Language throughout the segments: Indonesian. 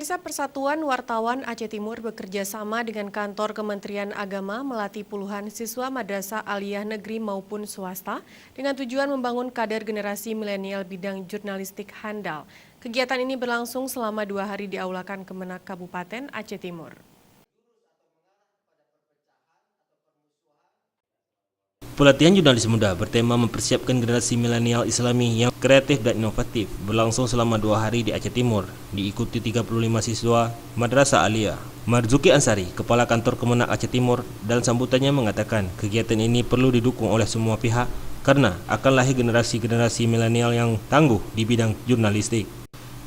Pemirsa, Persatuan Wartawan Aceh Timur bekerja sama dengan Kantor Kementerian Agama melatih puluhan siswa Madrasah Aliyah Negeri maupun swasta dengan tujuan membangun kader generasi milenial bidang jurnalistik handal. Kegiatan ini berlangsung selama 2 hari di Aula Kemenak Kabupaten Aceh Timur. Pelatihan jurnalis muda bertema mempersiapkan generasi milenial Islami yang kreatif dan inovatif berlangsung selama 2 hari di Aceh Timur, diikuti 35 siswa Madrasah Aliyah. Marzuki Ansari, Kepala Kantor Kemenak Aceh Timur, dalam sambutannya mengatakan kegiatan ini perlu didukung oleh semua pihak karena akan lahir generasi-generasi milenial yang tangguh di bidang jurnalistik.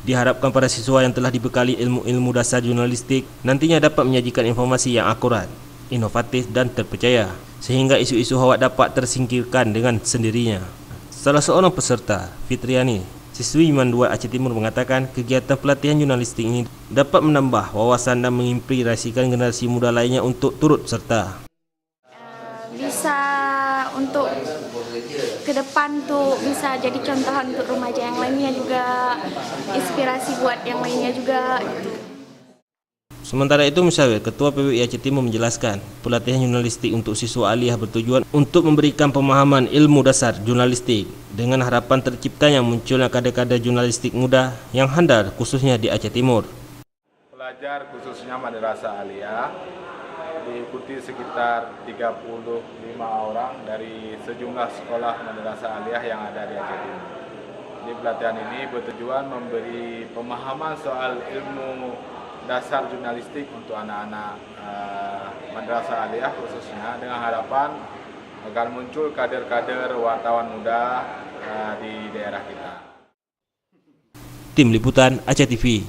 Diharapkan para siswa yang telah dibekali ilmu-ilmu dasar jurnalistik nantinya dapat menyajikan informasi yang akurat, inovatif dan terpercaya, sehingga isu-isu hoak dapat tersingkirkan dengan sendirinya. Salah seorang peserta, Fitriani, siswi IMAN 2 Aceh Timur mengatakan kegiatan pelatihan jurnalistik ini dapat menambah wawasan dan menginspirasikan generasi muda lainnya untuk turut serta. Bisa untuk ke depan tuh bisa jadi contohan untuk remaja yang lainnya juga, inspirasi buat yang lainnya juga gitu. Sementara itu, Musyawir Ketua PWI Aceh Timur menjelaskan, pelatihan jurnalistik untuk siswa aliyah bertujuan untuk memberikan pemahaman ilmu dasar jurnalistik dengan harapan terciptanya munculnya kader-kader jurnalistik muda yang handal khususnya di Aceh Timur. Pelajar khususnya Madrasah Aliyah diikuti sekitar 35 orang dari sejumlah sekolah Madrasah Aliyah yang ada di Aceh Timur. Di pelatihan ini bertujuan memberi pemahaman soal ilmu dasar jurnalistik untuk anak-anak Madrasah Aliyah khususnya, dengan harapan agar muncul kader-kader wartawan muda di daerah kita. Tim Liputan Aceh TV.